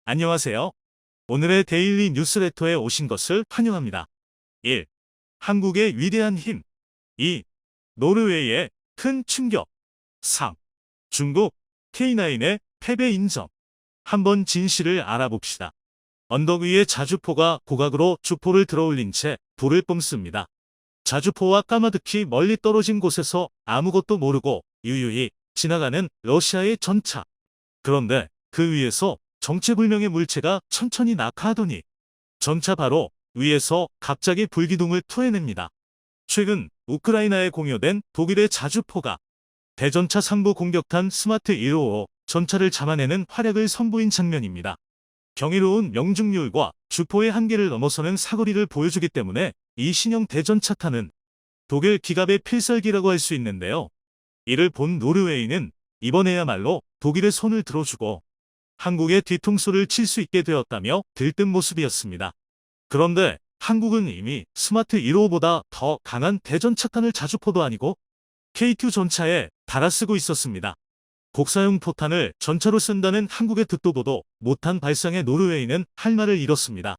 안녕하세요. 오늘의 데일리 뉴스레터에 오신 것을 환영합니다. 1. 한국의 위대한 힘. 2. 노르웨이의 큰 충격. 3. 중국 K9의 패배 인정. 한번 진실을 알아봅시다. 언덕 위에 자주포가 고각으로 주포를 들어올린 채 불을 뿜습니다. 자주포와 까마득히 멀리 떨어진 곳에서 아무것도 모르고 유유히 지나가는 러시아의 전차. 그런데 그 위에서 정체불명의 물체가 천천히 낙하하더니 전차 바로 위에서 갑자기 불기둥을 토해냅니다. 최근 우크라이나에 공여된 독일의 자주포가 대전차 상부 공격탄 스마트 155 전차를 잡아내는 활약을 선보인 장면입니다. 경이로운 명중률과 주포의 한계를 넘어서는 사거리를 보여주기 때문에 이 신형 대전차탄은 독일 기갑의 필살기라고 할 수 있는데요. 이를 본 노르웨이는 이번에야말로 독일의 손을 들어주고 한국의 뒤통수를 칠 수 있게 되었다며 들뜬 모습이었습니다. 그런데 한국은 이미 스마트 155보다 더 강한 대전차탄을 자주포도 아니고 K2 전차에 달아쓰고 있었습니다. 국사용 포탄을 전차로 쓴다는 한국의 듣도 보도 못한 발상에 노르웨이는 할 말을 잃었습니다.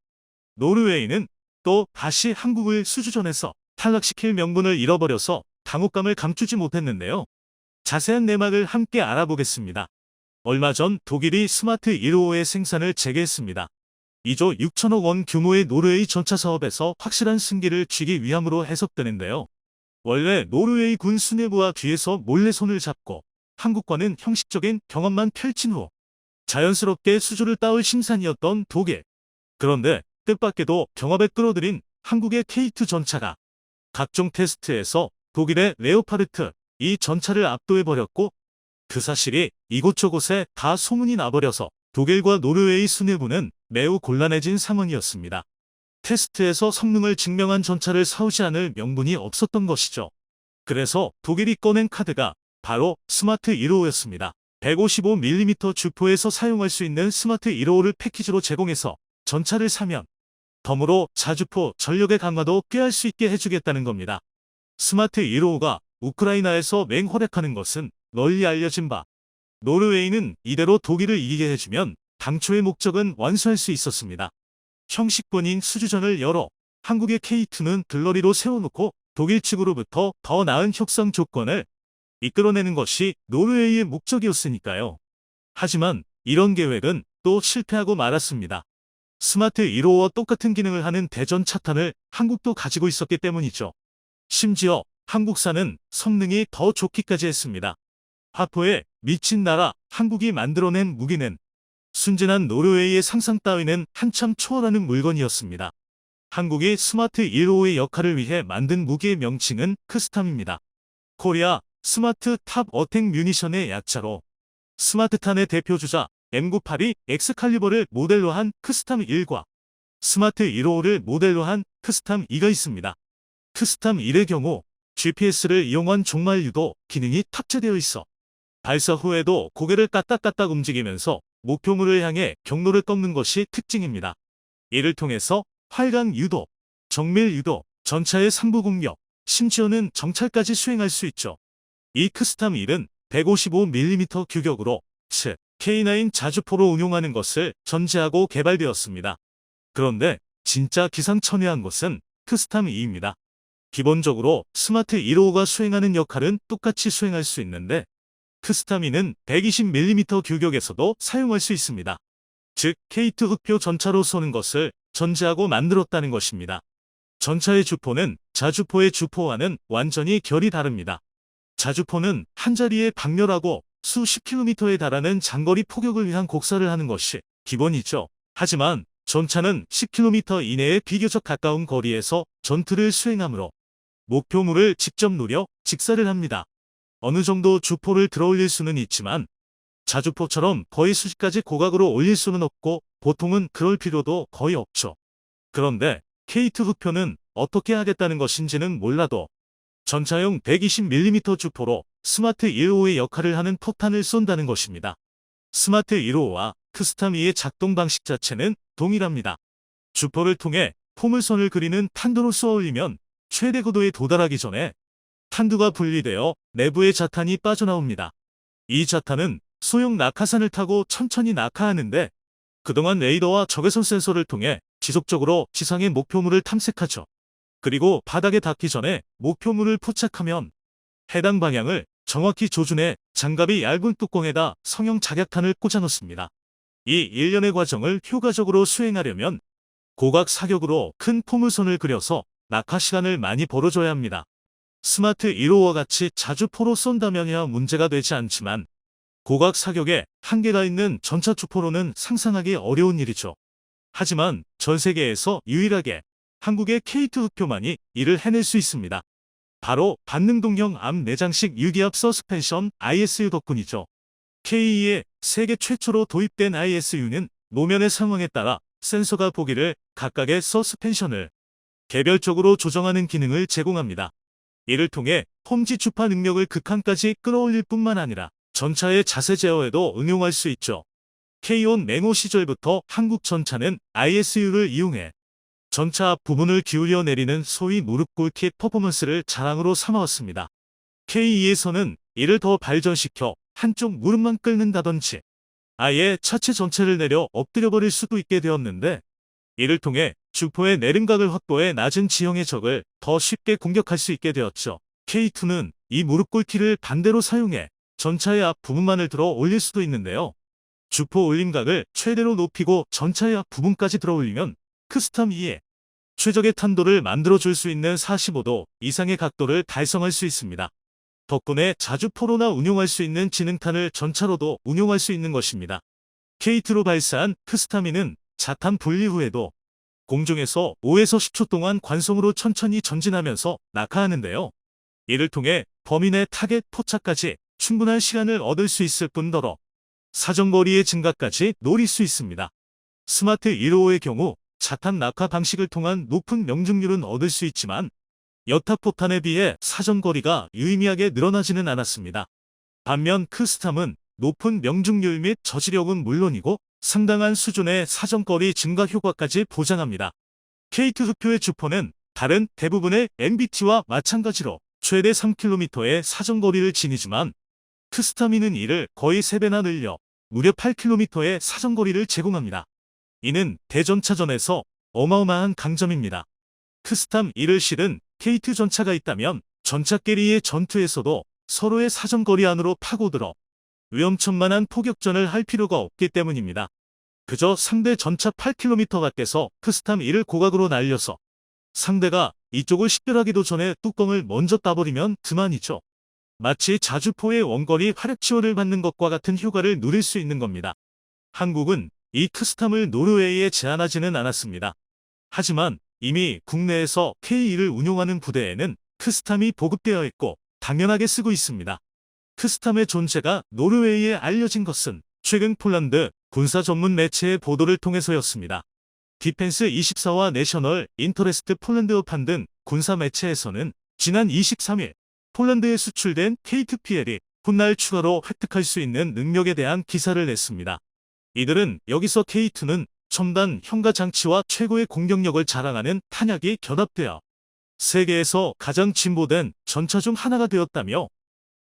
노르웨이는 또 다시 한국을 수주전에서 탈락시킬 명분을 잃어버려서 당혹감을 감추지 못했는데요. 자세한 내막을 함께 알아보겠습니다. 얼마 전 독일이 스마트 155의 생산을 재개했습니다. 2조 6천억 원 규모의 노르웨이 전차 사업에서 확실한 승기를 쥐기 위함으로 해석되는데요. 원래 노르웨이 군 수뇌부와 뒤에서 몰래 손을 잡고 한국과는 형식적인 경험만 펼친 후 자연스럽게 수주를 따올 심산이었던 독일. 그런데 뜻밖에도 경합에 끌어들인 한국의 K2 전차가 각종 테스트에서 독일의 레오파르트 이 전차를 압도해버렸고 그 사실이 이곳저곳에 다 소문이 나버려서 독일과 노르웨이 수뇌부는 매우 곤란해진 상황이었습니다. 테스트에서 성능을 증명한 전차를 사오지 않을 명분이 없었던 것이죠. 그래서 독일이 꺼낸 카드가 바로 스마트 155였습니다. 155mm 주포에서 사용할 수 있는 스마트 155를 패키지로 제공해서 전차를 사면 덤으로 자주포 전력의 강화도 꾀할 수 있게 해주겠다는 겁니다. 스마트 155가 우크라이나에서 맹활약하는 것은 널리 알려진 바. 노르웨이는 이대로 독일을 이기게 해주면 당초의 목적은 완수할 수 있었습니다. 형식본인 수주전을 열어 한국의 K2는 들러리로 세워놓고 독일 측으로부터 더 나은 협상 조건을 이끌어내는 것이 노르웨이의 목적이었으니까요. 하지만 이런 계획은 또 실패하고 말았습니다. 스마트 155와 똑같은 기능을 하는 대전 차탄을 한국도 가지고 있었기 때문이죠. 심지어 한국사는 성능이 더 좋기까지 했습니다. 화포에 미친 나라 한국이 만들어낸 무기는 순진한 노르웨이의 상상 따위는 한참 초월하는 물건이었습니다. 한국이 스마트 155의 역할을 위해 만든 무기의 명칭은 크스탐입니다. 코리아 스마트 탑 어택 뮤니션의 약자로 스마트탄의 대표주자 M982 엑스칼리버를 모델로 한 크스탐 1과 스마트 155를 모델로 한 크스탐 2가 있습니다. 크스탐 1의 경우 GPS를 이용한 종말 유도 기능이 탑재되어 있어 발사 후에도 고개를 까딱까딱 움직이면서 목표물을 향해 경로를 꺾는 것이 특징입니다. 이를 통해서 활강 유도, 정밀 유도, 전차의 상부 공격, 심지어는 정찰까지 수행할 수 있죠. 이 크스탐 1은 155mm 규격으로 즉 K9 자주포로 운용하는 것을 전제하고 개발되었습니다. 그런데 진짜 기상천외한 것은 크스탐 2입니다. 기본적으로 스마트 155가 수행하는 역할은 똑같이 수행할 수 있는데 크스탐 2는 120mm 규격에서도 사용할 수 있습니다. 즉 K2 흑표 전차로 쏘는 것을 전제하고 만들었다는 것입니다. 전차의 주포는 자주포의 주포와는 완전히 결이 다릅니다. 자주포는 한자리에 박멸하고 수십 킬로미터에 달하는 장거리 포격을 위한 곡사를 하는 것이 기본이죠. 하지만 전차는 10km 이내에 비교적 가까운 거리에서 전투를 수행하므로 목표물을 직접 노려 직사를 합니다. 어느 정도 주포를 들어올릴 수는 있지만 자주포처럼 거의 수직까지 고각으로 올릴 수는 없고 보통은 그럴 필요도 거의 없죠. 그런데 K2 흑표는 어떻게 하겠다는 것인지는 몰라도 전차용 120mm 주포로 스마트 155의 역할을 하는 포탄을 쏜다는 것입니다. 스마트 155와 크스탐 2의 작동 방식 자체는 동일합니다. 주포를 통해 포물선을 그리는 탄두로 쏘아 올리면 최대 고도에 도달하기 전에 탄두가 분리되어 내부의 자탄이 빠져나옵니다. 이 자탄은 소형 낙하산을 타고 천천히 낙하하는데 그동안 레이더와 적외선 센서를 통해 지속적으로 지상의 목표물을 탐색하죠. 그리고 바닥에 닿기 전에 목표물을 포착하면 해당 방향을 정확히 조준해 장갑이 얇은 뚜껑에다 성형 작약탄을 꽂아 놓습니다. 이 일련의 과정을 효과적으로 수행하려면 고각 사격으로 큰 포물선을 그려서 낙하 시간을 많이 벌어줘야 합니다. 스마트 1호와 같이 자주 포로 쏜다면야 문제가 되지 않지만 고각 사격에 한계가 있는 전차 주포로는 상상하기 어려운 일이죠. 하지만 전 세계에서 유일하게 한국의 K2 흑표만이 이를 해낼 수 있습니다. 바로 반능동형 암 내장식 유기압 서스펜션 ISU 덕분이죠. K2에 세계 최초로 도입된 ISU는 노면의 상황에 따라 센서가 보기를 각각의 서스펜션을 개별적으로 조정하는 기능을 제공합니다. 이를 통해 홈지 주파 능력을 극한까지 끌어올릴 뿐만 아니라 전차의 자세 제어에도 응용할 수 있죠. K1 맹호 시절부터 한국 전차는 ISU를 이용해 전차 앞 부분을 기울여 내리는 소위 무릎 꿇기 퍼포먼스를 자랑으로 삼아왔습니다. K2에서는 이를 더 발전시켜 한쪽 무릎만 끓는다든지 아예 차체 전체를 내려 엎드려버릴 수도 있게 되었는데, 이를 통해 주포의 내림각을 확보해 낮은 지형의 적을 더 쉽게 공격할 수 있게 되었죠. K2는 이 무릎 꿇기를 반대로 사용해 전차의 앞 부분만을 들어 올릴 수도 있는데요. 주포 올림각을 최대로 높이고 전차의 앞 부분까지 들어 올리면 크스텀 2에 최적의 탄도를 만들어줄 수 있는 45도 이상의 각도를 달성할 수 있습니다. 덕분에 자주 포로나 운용할 수 있는 지능탄을 전차로도 운용할 수 있는 것입니다. K2로 발사한 크스타미는 자탄 분리 후에도 공중에서 5에서 10초 동안 관성으로 천천히 전진하면서 낙하하는데요. 이를 통해 범위 내 타겟 포착까지 충분한 시간을 얻을 수 있을 뿐더러 사정거리의 증가까지 노릴 수 있습니다. 스마트 1호의 경우 자탄 낙하 방식을 통한 높은 명중률은 얻을 수 있지만 여타포탄에 비해 사정거리가 유의미하게 늘어나지는 않았습니다. 반면 크스탐은 높은 명중률 및 저지력은 물론이고 상당한 수준의 사정거리 증가 효과까지 보장합니다. K2 흑표의 주포는 다른 대부분의 MBT와 마찬가지로 최대 3km의 사정거리를 지니지만 크스타미는 이를 거의 3배나 늘려 무려 8km의 사정거리를 제공합니다. 이는 대전차전에서 어마어마한 강점입니다. 크스탐 1을 실은 K2 전차가 있다면 전차끼리의 전투에서도 서로의 사정거리 안으로 파고들어 위험천만한 포격전을 할 필요가 없기 때문입니다. 그저 상대 전차 8km 밖에서 크스탐 1을 고각으로 날려서 상대가 이쪽을 식별하기도 전에 뚜껑을 먼저 따버리면 그만이죠. 마치 자주포의 원거리 화력 지원을 받는 것과 같은 효과를 누릴 수 있는 겁니다. 한국은 이 크스탐을 노르웨이에 제한하지는 않았습니다. 하지만 이미 국내에서 K2를 운용하는 부대에는 크스탐이 보급되어 있고 당연하게 쓰고 있습니다. 크스탐의 존재가 노르웨이에 알려진 것은 최근 폴란드 군사 전문 매체의 보도를 통해서였습니다. 디펜스 24와 내셔널 인터레스트 폴란드어판 등 군사 매체에서는 지난 23일 폴란드에 수출된 K2PL이 훗날 추가로 획득할 수 있는 능력에 대한 기사를 냈습니다. 이들은 여기서 K2는 첨단 현가 장치와 최고의 공격력을 자랑하는 탄약이 결합되어 세계에서 가장 진보된 전차 중 하나가 되었다며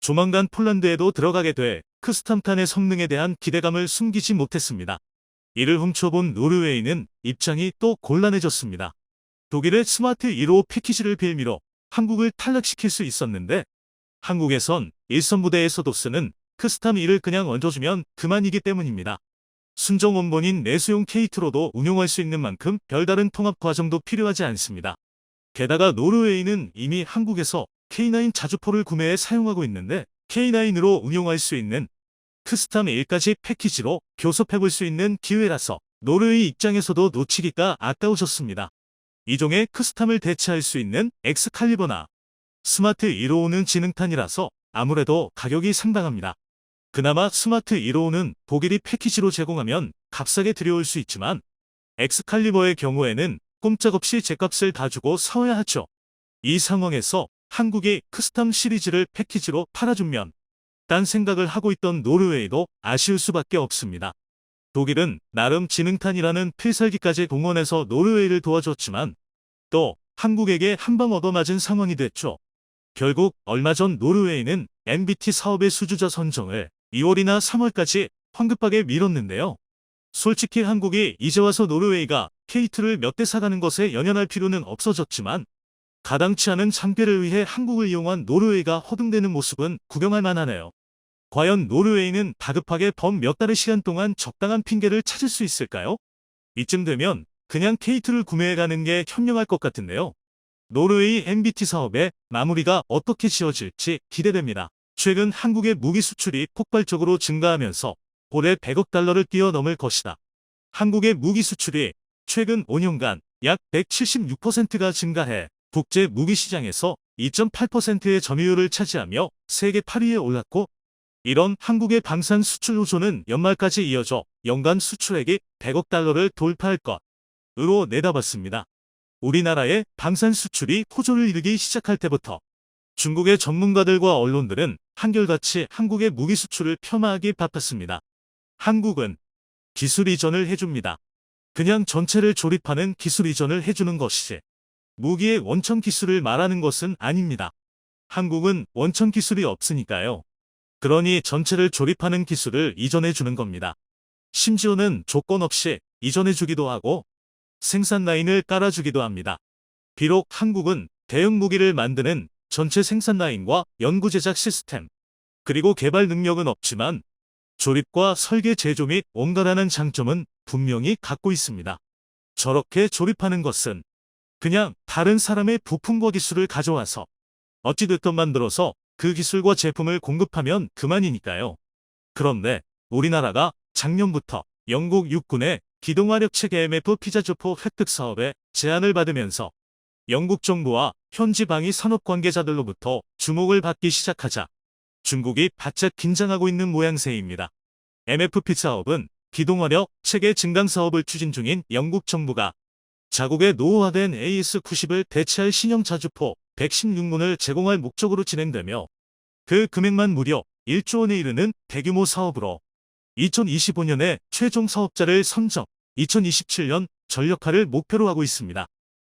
조만간 폴란드에도 들어가게 돼 크스탐탄의 성능에 대한 기대감을 숨기지 못했습니다. 이를 훔쳐본 노르웨이는 입장이 또 곤란해졌습니다. 독일의 스마트 1호 패키지를 빌미로 한국을 탈락시킬 수 있었는데 한국에선 일선부대에서도 쓰는 크스탐 1을 그냥 얹어주면 그만이기 때문입니다. 순정 원본인 내수용 K2로도 운용할 수 있는 만큼 별다른 통합 과정도 필요하지 않습니다. 게다가 노르웨이는 이미 한국에서 K9 자주포를 구매해 사용하고 있는데 K9으로 운용할 수 있는 크스탐 1까지 패키지로 교섭해볼 수 있는 기회라서 노르웨이 입장에서도 놓치기가 아까우셨습니다. 이종의 크스탐을 대체할 수 있는 엑스칼리버나 스마트 155는 지능탄이라서 아무래도 가격이 상당합니다. 그나마 스마트 155는 보기리 패키지로 제공하면 값싸게 들여올 수 있지만 엑스칼리버의 경우에는 꼼짝없이 제값을 다 주고 사와야 하죠. 이 상황에서 한국이 크스탐 시리즈를 패키지로 팔아주면 딴 생각을 하고 있던 노르웨이도 아쉬울 수밖에 없습니다. 독일은 나름 지능탄이라는 필살기까지 동원해서 노르웨이를 도와줬지만 또 한국에게 한 방 얻어맞은 상황이 됐죠. 결국 얼마 전 노르웨이는 MBT 사업의 수주자 선정을 2월이나 3월까지 황급하게 미뤘는데요. 솔직히 한국이 이제 와서 노르웨이가 K2를 몇 대 사가는 것에 연연할 필요는 없어졌지만 가당치 않은 장비를 위해 한국을 이용한 노르웨이가 허둥대는 모습은 구경할 만하네요. 과연 노르웨이는 다급하게 범 몇 달의 시간 동안 적당한 핑계를 찾을 수 있을까요? 이쯤 되면 그냥 K2를 구매해가는 게 현명할 것 같은데요. 노르웨이 MBT 사업의 마무리가 어떻게 지어질지 기대됩니다. 최근 한국의 무기 수출이 폭발적으로 증가하면서 올해 100억 달러를 뛰어넘을 것이다. 한국의 무기 수출이 최근 5년간 약 176%가 증가해 국제 무기 시장에서 2.8%의 점유율을 차지하며 세계 8위에 올랐고, 이런 한국의 방산 수출 호조는 연말까지 이어져 연간 수출액이 100억 달러를 돌파할 것으로 내다봤습니다. 우리나라의 방산 수출이 호조를 이루기 시작할 때부터 중국의 전문가들과 언론들은 한결같이 한국의 무기 수출을 폄하하기 바빴습니다. 한국은 기술 이전을 해줍니다. 그냥 전체를 조립하는 기술 이전을 해주는 것이지 무기의 원천 기술을 말하는 것은 아닙니다. 한국은 원천 기술이 없으니까요. 그러니 전체를 조립하는 기술을 이전해주는 겁니다. 심지어는 조건 없이 이전해주기도 하고 생산 라인을 깔아주기도 합니다. 비록 한국은 대형 무기를 만드는 전체 생산 라인과 연구 제작 시스템, 그리고 개발 능력은 없지만 조립과 설계 제조 및 원가라는 장점은 분명히 갖고 있습니다. 저렇게 조립하는 것은 그냥 다른 사람의 부품과 기술을 가져와서 어찌됐든 만들어서 그 기술과 제품을 공급하면 그만이니까요. 그런데 우리나라가 작년부터 영국 육군의 기동화력 체계 MF 피자주포 획득 사업에 제안을 받으면서 영국 정부와 현지 방위 산업 관계자들로부터 주목을 받기 시작하자 중국이 바짝 긴장하고 있는 모양새입니다. MFP 사업은 기동화력 체계 증강 사업을 추진 중인 영국 정부가 자국의 노후화된 AS-90을 대체할 신형 자주포 116문을 제공할 목적으로 진행되며 그 금액만 무려 1조 원에 이르는 대규모 사업으로 2025년에 최종 사업자를 선정, 2027년 전력화를 목표로 하고 있습니다.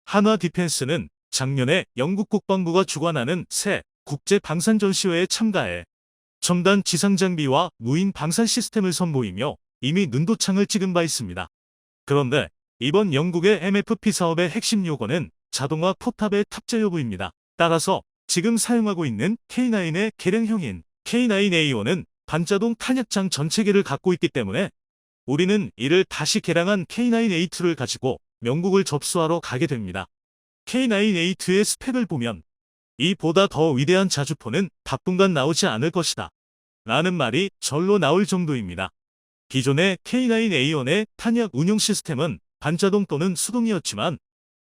한화 디펜스는 작년에 영국 국방부가 주관하는 새 국제 방산 전시회에 참가해 첨단 지상 장비와 무인 방산 시스템을 선보이며 이미 눈도장을 찍은 바 있습니다. 그런데 이번 영국의 MFP 사업의 핵심 요건은 자동화 포탑의 탑재 여부입니다. 따라서 지금 사용하고 있는 K9의 개량형인 K9A1은 반자동 탄약장 전체계를 갖고 있기 때문에 우리는 이를 다시 개량한 K9A2를 가지고 영국을 접수하러 가게 됩니다. K9A2의 스펙을 보면 이보다 더 위대한 자주포는 당분간 나오지 않을 것이다 라는 말이 절로 나올 정도입니다. 기존의 K9A1의 탄약 운용 시스템은 반자동 또는 수동이었지만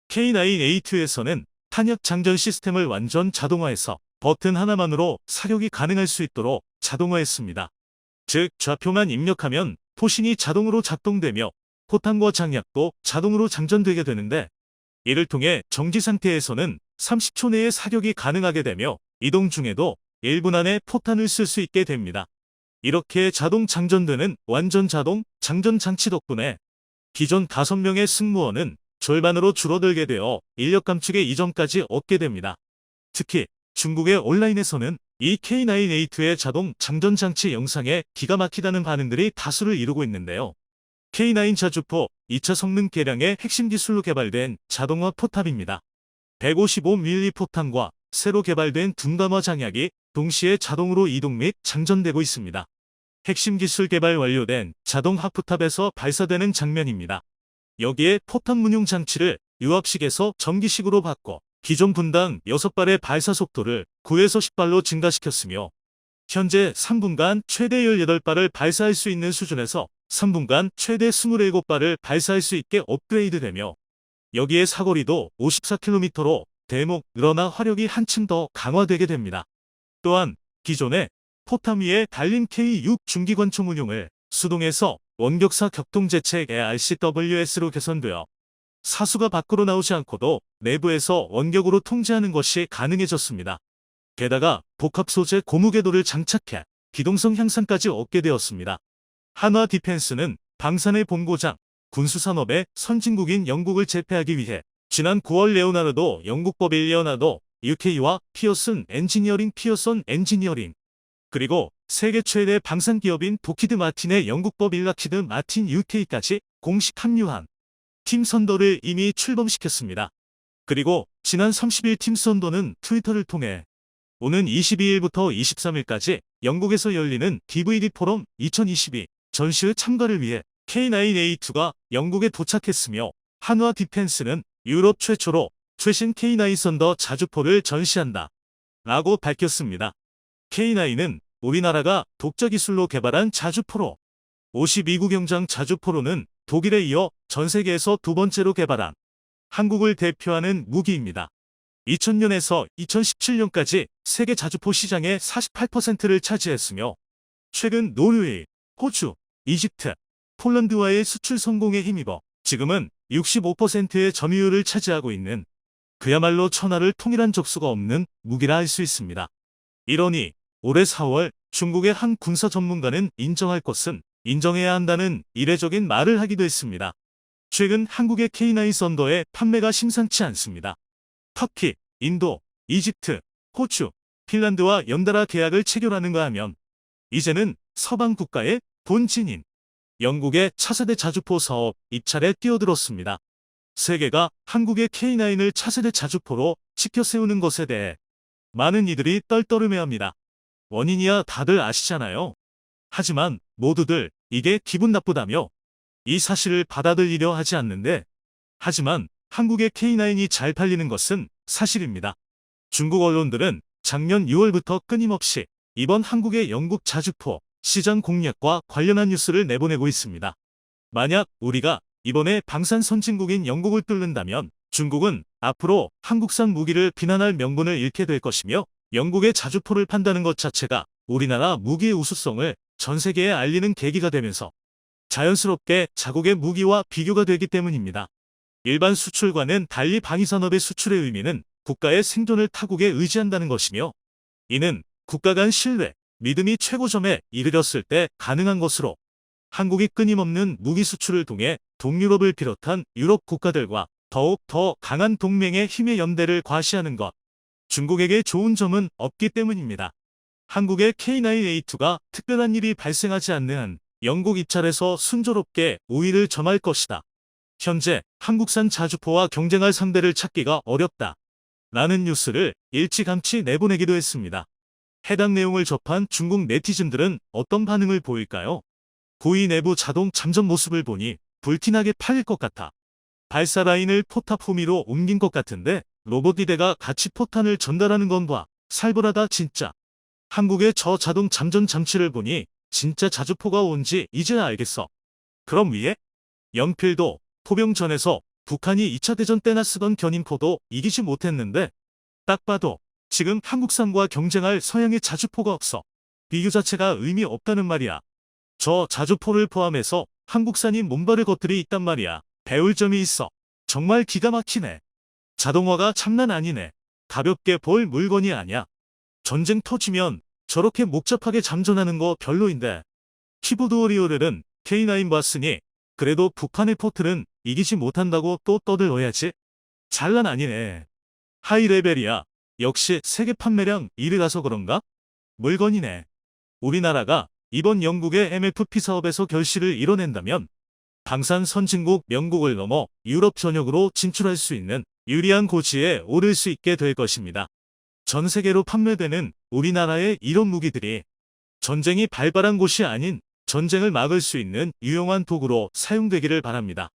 K9A2에서는 탄약 장전 시스템을 완전 자동화해서 버튼 하나만으로 사격이 가능할 수 있도록 자동화했습니다. 즉 좌표만 입력하면 포신이 자동으로 작동되며 포탄과 장약도 자동으로 장전되게 되는데, 이를 통해 정지 상태에서는 30초 내에 사격이 가능하게 되며 이동 중에도 1분 안에 포탄을 쓸 수 있게 됩니다. 이렇게 자동 장전되는 완전 자동 장전 장치 덕분에 기존 5명의 승무원은 절반으로 줄어들게 되어 인력 감축의 이점까지 얻게 됩니다. 특히 중국의 온라인에서는 이 K9A2의 자동 장전 장치 영상에 기가 막히다는 반응들이 다수를 이루고 있는데요. K9 자주포 2차 성능 개량의 핵심 기술로 개발된 자동화 포탑입니다. 155mm 포탄과 새로 개발된 둔감화 장약이 동시에 자동으로 이동 및 장전되고 있습니다. 핵심 기술 개발 완료된 자동 하프탑에서 발사되는 장면입니다. 여기에 포탄 문용 장치를 유압식에서 전기식으로 바꿔 기존 분당 6발의 발사 속도를 9에서 10발로 증가시켰으며 현재 3분간 최대 18발을 발사할 수 있는 수준에서 3분간 최대 27발을 발사할 수 있게 업그레이드되며 여기에 사거리도 54km로 대목 늘어나 화력이 한층 더 강화되게 됩니다. 또한 기존의 포탄 위에 달린 K6 중기관총 운용을 수동에서 원격사 격동재책 RCWS로 개선되어 사수가 밖으로 나오지 않고도 내부에서 원격으로 통제하는 것이 가능해졌습니다. 게다가 복합 소재 고무궤도를 장착해 기동성 향상까지 얻게 되었습니다. 한화 디펜스는 방산의 본고장, 군수산업의 선진국인 영국을 제패하기 위해 지난 9월 레오나르도 영국법인 레오나르도 UK와 피어슨 엔지니어링 그리고 세계 최대 방산 기업인 록히드 마틴의 영국법 락히드 마틴 UK까지 공식 합류한 팀 선도를 이미 출범시켰습니다. 그리고 지난 30일 팀 선도는 트위터를 통해 오는 22일부터 23일까지 영국에서 열리는 DVD 포럼 2022 전시회 참가를 위해 K9A2가 영국에 도착했으며 한화 디펜스는 유럽 최초로 최신 K9 선더 자주포를 전시한다 라고 밝혔습니다. K9은 우리나라가 독자 기술로 개발한 자주포로 52구경장 자주포로는 독일에 이어 전 세계에서 두 번째로 개발한 한국을 대표하는 무기입니다. 2000년에서 2017년까지 세계 자주포 시장의 48%를 차지했으며 최근 노르웨이, 호주, 이집트, 폴란드와의 수출 성공에 힘입어 지금은 65%의 점유율을 차지하고 있는 그야말로 천하를 통일한 적수가 없는 무기라 할 수 있습니다. 이러니 올해 4월 중국의 한 군사 전문가는 인정할 것은 인정해야 한다는 이례적인 말을 하기도 했습니다. 최근 한국의 K9 선더의 판매가 심상치 않습니다. 터키, 인도, 이집트, 호주, 핀란드와 연달아 계약을 체결하는가 하면 이제는 서방 국가의 본진인 영국의 차세대 자주포 사업 입찰에 뛰어들었습니다. 세계가 한국의 K9을 차세대 자주포로 치켜 세우는 것에 대해 많은 이들이 떨떠름해합니다. 원인이야 다들 아시잖아요. 하지만 모두들 이게 기분 나쁘다며 이 사실을 받아들이려 하지 않는데 하지만 한국의 K9이 잘 팔리는 것은 사실입니다. 중국 언론들은 작년 6월부터 끊임없이 이번 한국의 영국 자주포 시장 공략과 관련한 뉴스를 내보내고 있습니다. 만약 우리가 이번에 방산 선진국인 영국을 뚫는다면 중국은 앞으로 한국산 무기를 비난할 명분을 잃게 될 것이며 영국의 자주포를 판다는 것 자체가 우리나라 무기의 우수성을 전 세계에 알리는 계기가 되면서 자연스럽게 자국의 무기와 비교가 되기 때문입니다. 일반 수출과는 달리 방위산업의 수출의 의미는 국가의 생존을 타국에 의지한다는 것이며 이는 국가 간 신뢰, 믿음이 최고점에 이르렀을 때 가능한 것으로 한국이 끊임없는 무기 수출을 통해 동유럽을 비롯한 유럽 국가들과 더욱 더 강한 동맹의 힘의 연대를 과시하는 것, 중국에게 좋은 점은 없기 때문입니다. 한국의 K9A2가 특별한 일이 발생하지 않는 한 영국 입찰에서 순조롭게 우위를 점할 것이다. 현재 한국산 자주포와 경쟁할 상대를 찾기가 어렵다. 라는 뉴스를 일찌감치 내보내기도 했습니다. 해당 내용을 접한 중국 네티즌들은 어떤 반응을 보일까요? 고위 내부 자동 잠전 모습을 보니 불티나게 팔릴 것 같아. 발사 라인을 포탑 후미로 옮긴 것 같은데 로봇 2대가 같이 포탄을 전달하는 건 봐. 살벌하다 진짜. 한국의 저 자동 잠전 장치를 보니 진짜 자주포가 온지 이제야 알겠어. 그럼 위에? 연필도 포병전에서 북한이 2차 대전 때나 쓰던 견인포도 이기지 못했는데 딱 봐도 지금 한국산과 경쟁할 서양의 자주포가 없어. 비교 자체가 의미 없다는 말이야. 저 자주포를 포함해서 한국산이 몸바를 것들이 있단 말이야. 배울 점이 있어. 정말 기가 막히네. 자동화가 장난 아니네. 가볍게 볼 물건이 아니야. 전쟁 터지면 저렇게 복잡하게 잠전하는 거 별로인데. 키보드 워리어들은 K9 봤으니 그래도 북한의 포트는 이기지 못한다고 또 떠들어야지. 장난 아니네. 하이레벨이야. 역시 세계 판매량 1위라서 그런가? 물건이네. 우리나라가 이번 영국의 MFP 사업에서 결실을 이뤄낸다면 방산 선진국 영국을 넘어 유럽 전역으로 진출할 수 있는 유리한 고지에 오를 수 있게 될 것입니다. 전 세계로 판매되는 우리나라의 이런 무기들이 전쟁이 발발한 곳이 아닌 전쟁을 막을 수 있는 유용한 도구로 사용되기를 바랍니다.